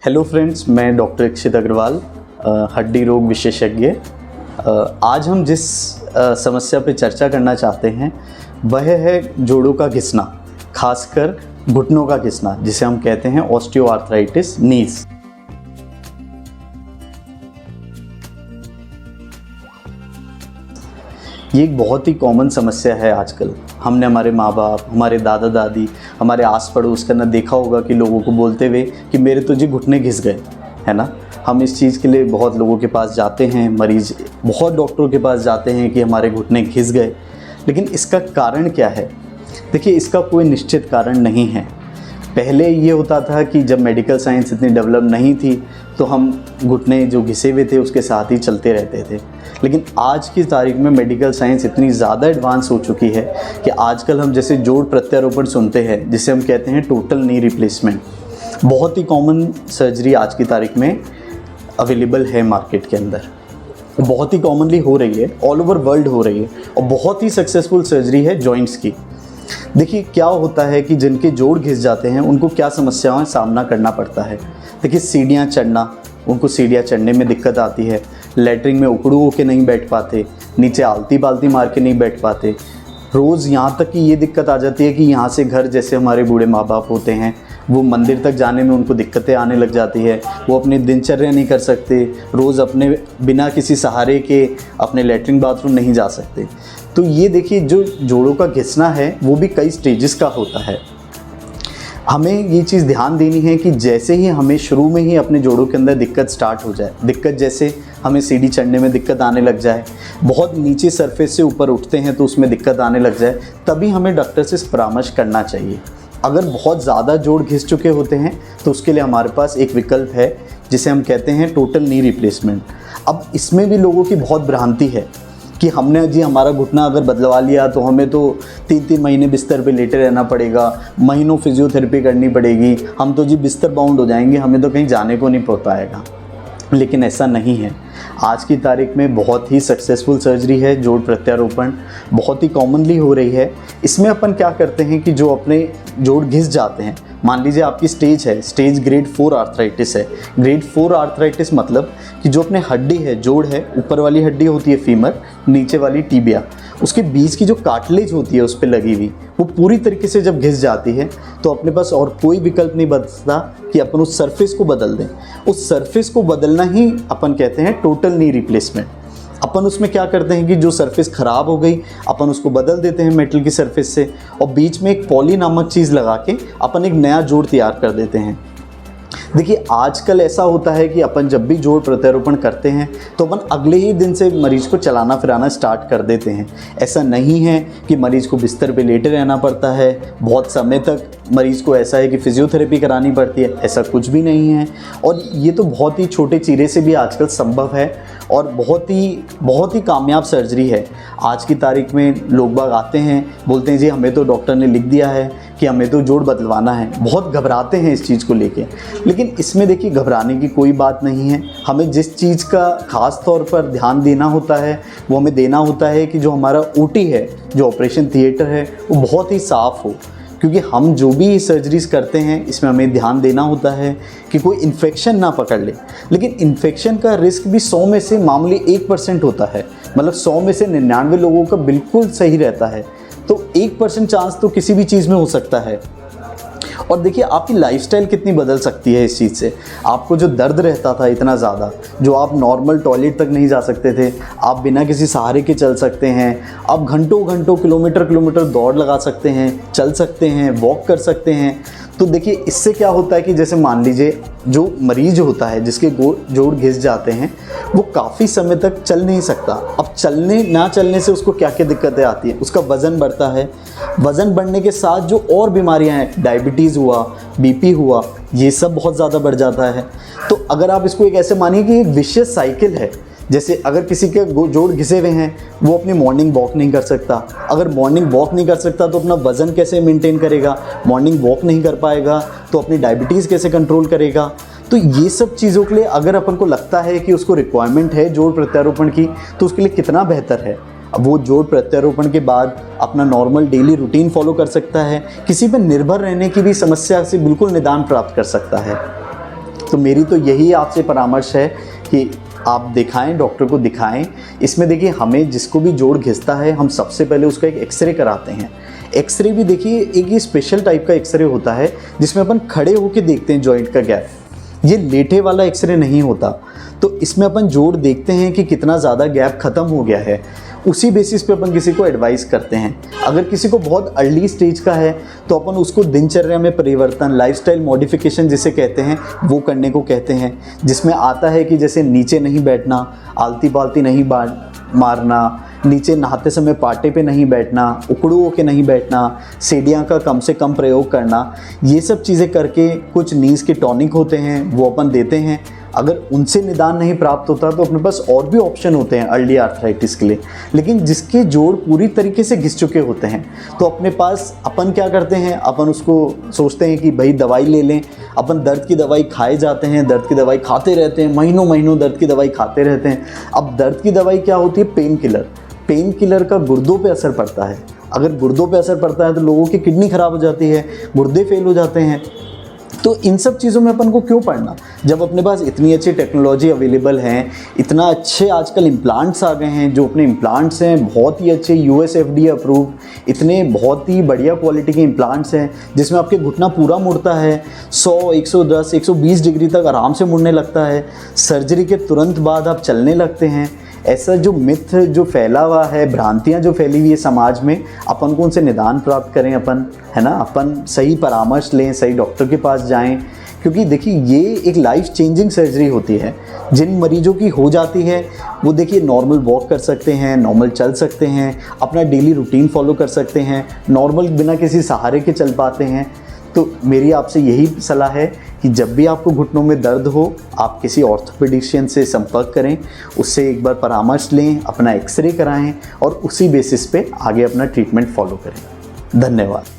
Hello friends, मैं doctor इक्षित Agarwal, हड्डी रोग विशेषज्ञ। आज हम जिस समस्या पे चर्चा करना चाहते हैं वह है जोड़ों का घिसना, खासकर घुटनों का घिसना, जिसे हम कहते हैं ऑस्टियोआर्थराइटिस नीज। ये एक बहुत ही कॉमन समस्या है आजकल। हमने हमारे माँ बाप, हमारे दादा दादी, हमारे आस पड़ोस का ना देखा होगा कि लोगों को बोलते हुए कि मेरे तो जी घुटने घिस गए, है ना। हम इस चीज़ के लिए बहुत लोगों के पास जाते हैं, मरीज़ बहुत डॉक्टरों के पास जाते हैं कि हमारे घुटने घिस गए। लेकिन इसका कारण क्या है? देखिए, इसका कोई निश्चित कारण नहीं है। पहले ये होता था कि जब मेडिकल साइंस इतनी डेवलप नहीं थी तो हम घुटने जो घिसे हुए थे उसके साथ ही चलते रहते थे। लेकिन आज की तारीख में मेडिकल साइंस इतनी ज़्यादा एडवांस हो चुकी है कि आजकल हम जैसे जोड़ प्रत्यारोपण सुनते हैं, जिसे हम कहते हैं टोटल नी रिप्लेसमेंट, बहुत ही कॉमन सर्जरी आज की तारीख में अवेलेबल है मार्केट के अंदर। बहुत ही कॉमनली हो रही है, ऑल ओवर वर्ल्ड हो रही है और बहुत ही सक्सेसफुल सर्जरी है जॉइंट्स की। देखिए, क्या होता है कि जिनके जोड़ घिस जाते हैं उनको क्या समस्याओं का सामना करना पड़ता है। देखिए, सीढ़ियाँ चढ़ना, उनको सीढ़ियाँ चढ़ने में दिक्कत आती है। लैट्रिन में उकड़ू होकर नहीं बैठ पाते, नीचे आलती पालती मार के नहीं बैठ पाते। रोज़ यहाँ तक कि ये दिक्कत आ जाती है कि यहाँ से घर, जैसे हमारे बूढ़े माँ बाप होते हैं, वो मंदिर तक जाने में उनको दिक्कतें आने लग जाती है। वो अपनी दिनचर्या नहीं कर सकते, रोज़ अपने बिना किसी सहारे के अपने लैट्रिन बाथरूम नहीं जा सकते। तो ये देखिए, जो जोड़ों का घिसना है वो भी कई स्टेजेस का होता है। हमें ये चीज़ ध्यान देनी है कि जैसे ही हमें शुरू में ही अपने जोड़ों के अंदर दिक्कत स्टार्ट हो जाए, दिक्कत जैसे हमें सीढ़ी चढ़ने में दिक्कत आने लग जाए, बहुत नीचे सरफेस से ऊपर उठते हैं तो उसमें दिक्कत आने लग जाए, तभी हमें डॉक्टर से परामर्श करना चाहिए। अगर बहुत ज़्यादा जोड़ घिस चुके होते हैं तो उसके लिए हमारे पास एक विकल्प है जिसे हम कहते हैं टोटल नी रिप्लेसमेंट। अब इसमें भी लोगों की बहुत भ्रांति है कि हमने जी हमारा घुटना अगर बदलवा लिया तो हमें तो 3-3 महीने बिस्तर पे लेटे रहना पड़ेगा, महीनों फिजियोथेरेपी करनी पड़ेगी, हम तो जी बिस्तर बाउंड हो जाएंगे, हमें तो कहीं जाने को नहीं पड़ पाएगा। लेकिन ऐसा नहीं है। आज की तारीख में बहुत ही सक्सेसफुल सर्जरी है जोड़ प्रत्यारोपण, बहुत ही कॉमनली हो रही है। इसमें अपन क्या करते हैं कि जो अपने जोड़ घिस जाते हैं, मान लीजिए आपकी स्टेज है, स्टेज ग्रेड 4 आर्थराइटिस है। ग्रेड 4 आर्थराइटिस मतलब कि जो अपने हड्डी है, जोड़ है, ऊपर वाली हड्डी होती है फीमर, नीचे वाली टीबिया, उसके बीच की जो कार्टिलेज होती है उस पर लगी हुई, वो पूरी तरीके से जब घिस जाती है तो अपने पास और कोई विकल्प नहीं बचता कि अपन उस सरफेस को बदल दें। उस सरफेस को बदलना ही अपन कहते हैं टोटल नी रिप्लेसमेंट। अपन उसमें क्या करते हैं कि जो सरफेस ख़राब हो गई अपन उसको बदल देते हैं मेटल की सरफेस से, और बीच में एक पॉली नामक चीज़ लगा के अपन एक नया जोड़ तैयार कर देते हैं। देखिए, आजकल ऐसा होता है कि अपन जब भी जोड़ प्रत्यारोपण करते हैं तो अपन अगले ही दिन से मरीज़ को चलाना फिराना स्टार्ट कर देते हैं। ऐसा नहीं है कि मरीज़ को बिस्तर पे लेटे रहना पड़ता है, बहुत समय तक मरीज़ को ऐसा है कि फिजियोथेरेपी करानी पड़ती है, ऐसा कुछ भी नहीं है। और ये तो बहुत ही छोटे चीरे से भी आजकल संभव है और बहुत ही कामयाब सर्जरी है। आज की तारीख में लोग बाग आते हैं, बोलते हैं जी हमें तो डॉक्टर ने लिख दिया है कि हमें तो जोड़ बदलवाना है, बहुत घबराते हैं इस चीज़ को लेके। लेकिन इसमें देखिए, घबराने की कोई बात नहीं है। हमें जिस चीज़ का ख़ास तौर पर ध्यान देना होता है वो हमें देना होता है कि जो हमारा ओटी है, जो ऑपरेशन थिएटर है, वो बहुत ही साफ़ हो। क्योंकि हम जो भी सर्जरीज करते हैं इसमें हमें ध्यान देना होता है कि कोई इन्फेक्शन ना पकड़ ले। लेकिन इन्फेक्शन का रिस्क भी 100 में से मामूली 1% होता है, मतलब 100 में से 99 लोगों का बिल्कुल सही रहता है। तो 1% चांस तो किसी भी चीज़ में हो सकता है। और देखिए, आपकी लाइफस्टाइल कितनी बदल सकती है इस चीज़ से। आपको जो दर्द रहता था इतना ज़्यादा, जो आप नॉर्मल टॉयलेट तक नहीं जा सकते थे, आप बिना किसी सहारे के चल सकते हैं। आप घंटों घंटों किलोमीटर दौड़ लगा सकते हैं, चल सकते हैं, वॉक कर सकते हैं। तो देखिए, इससे क्या होता है कि जैसे मान लीजिए जो मरीज होता है जिसके जोड़ घिस जाते हैं, वो काफ़ी समय तक चल नहीं सकता। अब ना चलने से उसको क्या क्या दिक्कतें आती हैं? उसका वज़न बढ़ता है, वज़न बढ़ने के साथ जो और बीमारियां हैं, डायबिटीज़ हुआ, बीपी हुआ, ये सब बहुत ज़्यादा बढ़ जाता है। तो अगर आप इसको एक ऐसे मानिए कि एक विशियस साइकिल है। जैसे अगर किसी के जोड़ घिसे हुए हैं, वो अपनी मॉर्निंग वॉक नहीं कर सकता। अगर मॉर्निंग वॉक नहीं कर सकता तो अपना वज़न कैसे मेंटेन करेगा? मॉर्निंग वॉक नहीं कर पाएगा तो अपनी डायबिटीज़ कैसे कंट्रोल करेगा? तो ये सब चीज़ों के लिए अगर अपन को लगता है कि उसको रिक्वायरमेंट है जोड़ प्रत्यारोपण की, तो उसके लिए कितना बेहतर है। अब वो जोड़ प्रत्यारोपण के बाद अपना नॉर्मल डेली रूटीन फॉलो कर सकता है, किसी पर निर्भर रहने की भी समस्या से बिल्कुल निदान प्राप्त कर सकता है। तो मेरी तो यही आपसे परामर्श है कि आप दिखाएं, डॉक्टर को दिखाएं। इसमें देखिए, हमें जिसको भी जोड़ घिसता है हम सबसे पहले उसका एक एक्सरे कराते हैं। एक्सरे भी देखिए एक ये स्पेशल टाइप का एक्सरे होता है जिसमें अपन खड़े होकर देखते हैं जॉइंट का गैप, ये लेटे वाला एक्सरे नहीं होता। तो इसमें अपन जोड़ देखते हैं कि कितना ज़्यादा गैप ख़त्म हो गया है, उसी बेसिस पे अपन किसी को एडवाइस करते हैं। अगर किसी को बहुत अर्ली स्टेज का है तो अपन उसको दिनचर्या में परिवर्तन, लाइफस्टाइल मॉडिफिकेशन जिसे कहते हैं, वो करने को कहते हैं, जिसमें आता है कि जैसे नीचे नहीं बैठना, आलती पालती नहीं मारना, नीचे नहाते समय पाटे पे नहीं बैठना, उकड़ू होके नहीं बैठना, सीढ़ियाँ का कम से कम प्रयोग करना, ये सब चीज़ें करके कुछ नीज़ के टॉनिक होते हैं वो अपन देते हैं। अगर उनसे निदान नहीं प्राप्त होता तो अपने पास और भी ऑप्शन होते हैं अर्ली आर्थराइटिस के लिए। लेकिन जिसके जोड़ पूरी तरीके से घिस चुके होते हैं तो अपने पास अपन क्या करते हैं, अपन उसको सोचते हैं कि भाई दवाई ले लें। अपन दर्द की दवाई खाए जाते हैं, दर्द की दवाई खाते रहते हैं, महीनों महीनों दर्द की दवाई खाते रहते हैं। अब दर्द की दवाई क्या होती है? Pain killer. पेन किलर का गुर्दों पे असर पड़ता है। अगर गुर्दों पे असर पड़ता है तो लोगों की किडनी ख़राब हो जाती है, गुर्दे फेल हो जाते हैं। तो इन सब चीज़ों में अपन को क्यों पढ़ना, जब अपने पास इतनी अच्छी टेक्नोलॉजी अवेलेबल हैं, इतना अच्छे आजकल इम्प्लांट्स आ गए हैं। जो अपने इम्प्लांट्स हैं बहुत ही अच्छे, US FDA अप्रूव, इतने बहुत ही बढ़िया क्वालिटी के इम्प्लांट्स हैं जिसमें आपके घुटना पूरा मुड़ता है, 100, 110, 120 डिग्री तक आराम से मुड़ने लगता है। सर्जरी के तुरंत बाद आप चलने लगते हैं। ऐसा जो मिथ जो फैला हुआ है, भ्रांतियाँ जो फैली हुई है समाज में, अपन को उनसे निदान प्राप्त करें अपन, है ना। अपन सही परामर्श लें, सही डॉक्टर के पास जाएं, क्योंकि देखिए ये एक लाइफ चेंजिंग सर्जरी होती है। जिन मरीजों की हो जाती है वो देखिए नॉर्मल वॉक कर सकते हैं, नॉर्मल चल सकते हैं, अपना डेली रूटीन फॉलो कर सकते हैं, नॉर्मल बिना किसी सहारे के चल पाते हैं। तो मेरी आपसे यही सलाह है कि जब भी आपको घुटनों में दर्द हो आप किसी ऑर्थोपेडिशियन से संपर्क करें, उससे एक बार परामर्श लें, अपना एक्सरे कराएं और उसी बेसिस पे आगे अपना ट्रीटमेंट फॉलो करें। धन्यवाद।